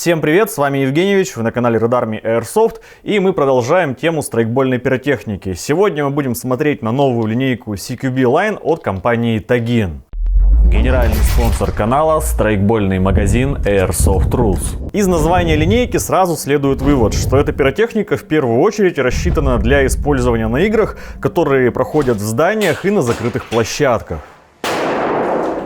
Всем привет, с вами Евгеньевич, вы на канале Red Army Airsoft, и мы продолжаем тему страйкбольной пиротехники. Сегодня мы будем смотреть на новую линейку CQB Line от компании Tagin. Генеральный спонсор канала — страйкбольный магазин Airsoft Rules. Из названия линейки сразу следует вывод, что эта пиротехника в первую очередь рассчитана для использования на играх, которые проходят в зданиях и на закрытых площадках.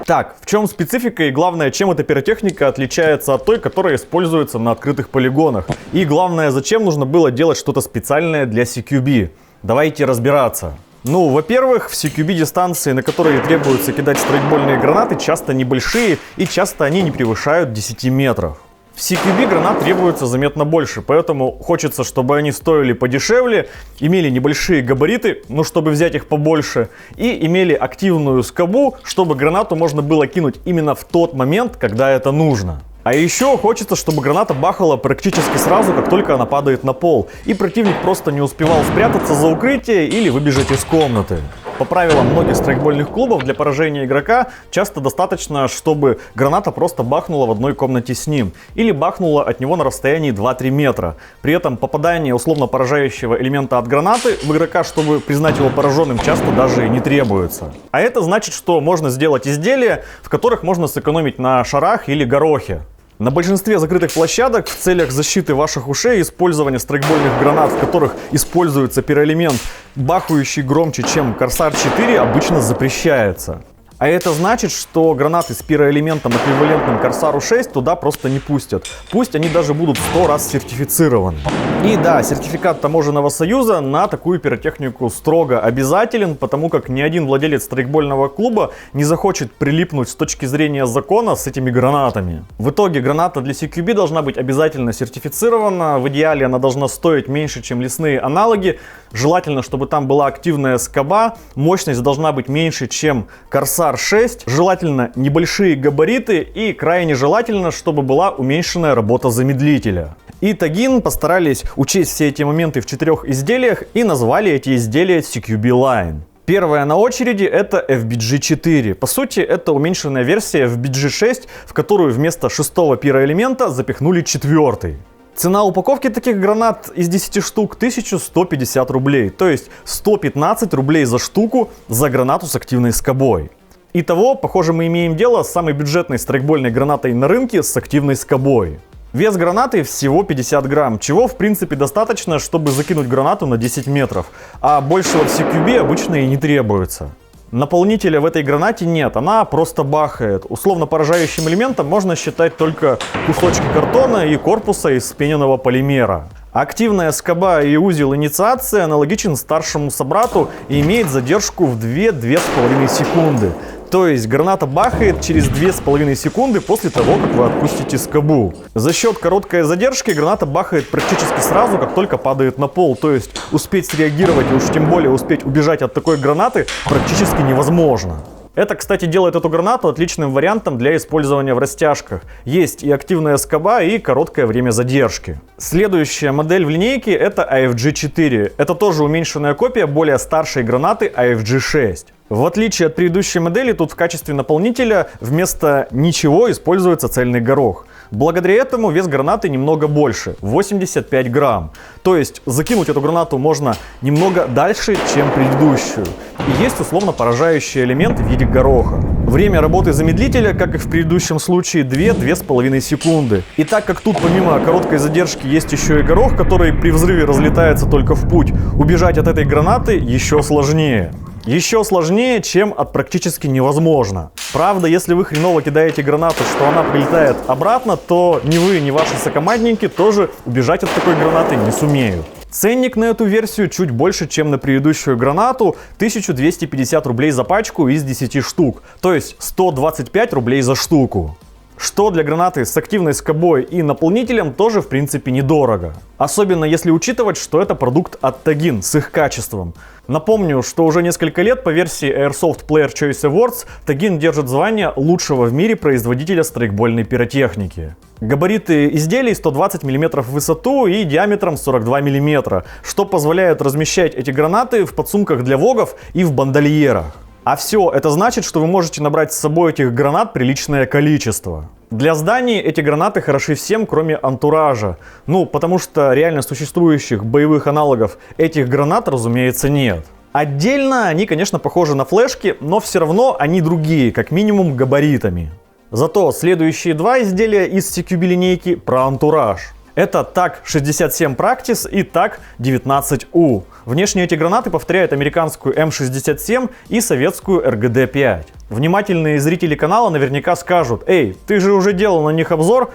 Так, в чем специфика и главное, чем эта пиротехника отличается от той, которая используется на открытых полигонах? И главное, зачем нужно было делать что-то специальное для CQB? Давайте разбираться. Ну, во-первых, в CQB дистанции, на которые требуется кидать страйкбольные гранаты, часто небольшие и часто они не превышают 10 метров. В CQB гранат требуется заметно больше, поэтому хочется, чтобы они стоили подешевле, имели небольшие габариты, ну чтобы взять их побольше, и имели активную скобу, чтобы гранату можно было кинуть именно в тот момент, когда это нужно. А еще хочется, чтобы граната бахала практически сразу, как только она падает на пол, и противник просто не успевал спрятаться за укрытие или выбежать из комнаты. По правилам многих страйкбольных клубов, для поражения игрока часто достаточно, чтобы граната просто бахнула в одной комнате с ним, или бахнула от него на расстоянии 2-3 метра. При этом попадание условно поражающего элемента от гранаты в игрока, чтобы признать его пораженным, часто даже и не требуется. А это значит, что можно сделать изделия, в которых можно сэкономить на шарах или горохе. На большинстве закрытых площадок в целях защиты ваших ушей использование страйкбольных гранат, в которых используется пироэлемент, бахающий громче, чем Корсар 4, обычно запрещается. А это значит, что гранаты с пироэлементом, эквивалентным Корсару 6, туда просто не пустят. Пусть они даже будут 100 раз сертифицированы. И да, сертификат Таможенного союза на такую пиротехнику строго обязателен, потому как ни один владелец страйкбольного клуба не захочет прилипнуть с точки зрения закона с этими гранатами. В итоге граната для CQB должна быть обязательно сертифицирована. В идеале она должна стоить меньше, чем лесные аналоги. Желательно, чтобы там была активная скоба. Мощность должна быть меньше, чем Корсар 6, желательно небольшие габариты и крайне желательно, чтобы была уменьшенная работа замедлителя. И Tagin постарались учесть все эти моменты в 4 изделиях и назвали эти изделия CQB Line. Первая на очереди — это FBG-4. По сути, это уменьшенная версия FBG-6, в которую вместо 6-го пироэлемента запихнули 4-й. Цена упаковки таких гранат из 10 штук 1150 рублей, то есть 115 рублей за штуку за гранату с активной скобой. Итого, похоже, мы имеем дело с самой бюджетной страйкбольной гранатой на рынке с активной скобой. Вес гранаты всего 50 грамм, чего в принципе достаточно, чтобы закинуть гранату на 10 метров, а большего в CQB обычно и не требуется. Наполнителя в этой гранате нет, она просто бахает. Условно поражающим элементом можно считать только кусочки картона и корпуса из вспененного полимера. Активная скоба и узел инициации аналогичен старшему собрату и имеет задержку в 2-2,5 секунды. То есть граната бахает через 2,5 секунды после того, как вы отпустите скобу. За счет короткой задержки граната бахает практически сразу, как только падает на пол. То есть успеть среагировать и уж тем более успеть убежать от такой гранаты практически невозможно. Это, кстати, делает эту гранату отличным вариантом для использования в растяжках. Есть и активная скоба, и короткое время задержки. Следующая модель в линейке — это AFG-4. Это тоже уменьшенная копия более старшей гранаты AFG-6. В отличие от предыдущей модели, тут в качестве наполнителя вместо ничего используется цельный горох. Благодаря этому вес гранаты немного больше — 85 грамм. То есть закинуть эту гранату можно немного дальше, чем предыдущую. И есть условно поражающий элемент в виде гороха. Время работы замедлителя, как и в предыдущем случае, 2-2,5 секунды. И так как тут помимо короткой задержки есть еще и горох, который при взрыве разлетается только в путь, убежать от этой гранаты еще сложнее. Еще сложнее, чем от практически невозможно. Правда, если вы хреново кидаете гранату, что она прилетает обратно, то ни вы, ни ваши сокомандники тоже убежать от такой гранаты не сумеют. Ценник на эту версию чуть больше, чем на предыдущую гранату — 1250 рублей за пачку из 10 штук, то есть 125 рублей за штуку. Что для гранаты с активной скобой и наполнителем тоже в принципе недорого. Особенно если учитывать, что это продукт от Tagin с их качеством. Напомню, что уже несколько лет по версии Airsoft Player Choice Awards Tagin держит звание лучшего в мире производителя страйкбольной пиротехники. Габариты изделий 120 мм в высоту и диаметром 42 мм, что позволяет размещать эти гранаты в подсумках для вогов и в бандольерах. А все это значит, что вы можете набрать с собой этих гранат приличное количество. Для зданий эти гранаты хороши всем, кроме антуража. Ну, потому что реально существующих боевых аналогов этих гранат, разумеется, нет. Отдельно они, конечно, похожи на флешки, но все равно они другие, как минимум габаритами. Зато следующие два изделия из CQB линейки про антураж. Это TAC-67 Practice и TAC-19U. Внешне эти гранаты повторяют американскую М67 и советскую РГД-5. Внимательные зрители канала наверняка скажут: «Эй, ты же уже делал на них обзор,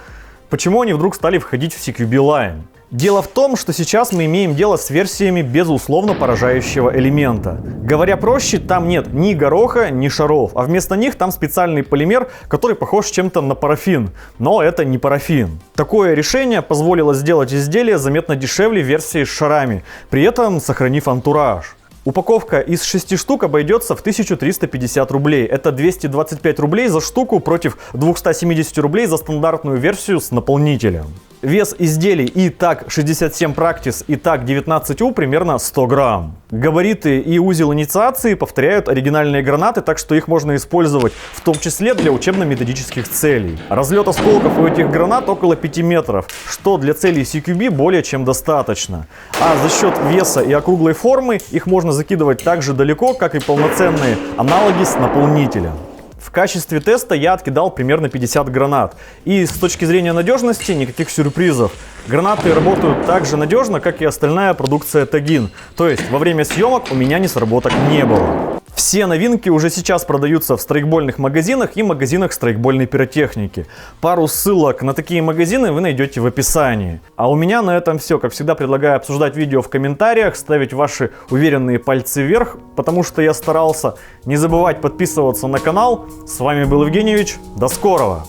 почему они вдруг стали входить в CQB Line?» Дело в том, что сейчас мы имеем дело с версиями безусловно поражающего элемента. Говоря проще, там нет ни гороха, ни шаров, а вместо них там специальный полимер, который похож чем-то на парафин, но это не парафин. Такое решение позволило сделать изделие заметно дешевле версии с шарами, при этом сохранив антураж. Упаковка из 6 штук обойдется в 1350 рублей. Это 225 рублей за штуку против 270 рублей за стандартную версию с наполнителем. Вес изделий и TAC-67 Practice, и TAC-19U примерно 100 грамм. Габариты и узел инициации повторяют оригинальные гранаты, так что их можно использовать в том числе для учебно-методических целей. Разлет осколков у этих гранат около 5 метров, что для целей CQB более чем достаточно. А за счет веса и округлой формы их можно закидывать так же далеко, как и полноценные аналоги с наполнителем. В качестве теста я откидал примерно 50 гранат. И с точки зрения надежности никаких сюрпризов. Гранаты работают так же надежно, как и остальная продукция Tagin. То есть во время съемок у меня несработок не было. Все новинки уже сейчас продаются в страйкбольных магазинах и магазинах страйкбольной пиротехники. Пару ссылок на такие магазины вы найдете в описании. А у меня на этом все. Как всегда, предлагаю обсуждать видео в комментариях, ставить ваши уверенные пальцы вверх, потому что я старался. Не забывать подписываться на канал. С вами был Евгеньевич. До скорого!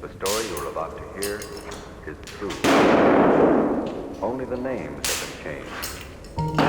The story you're about to hear is true. Only the names have been changed.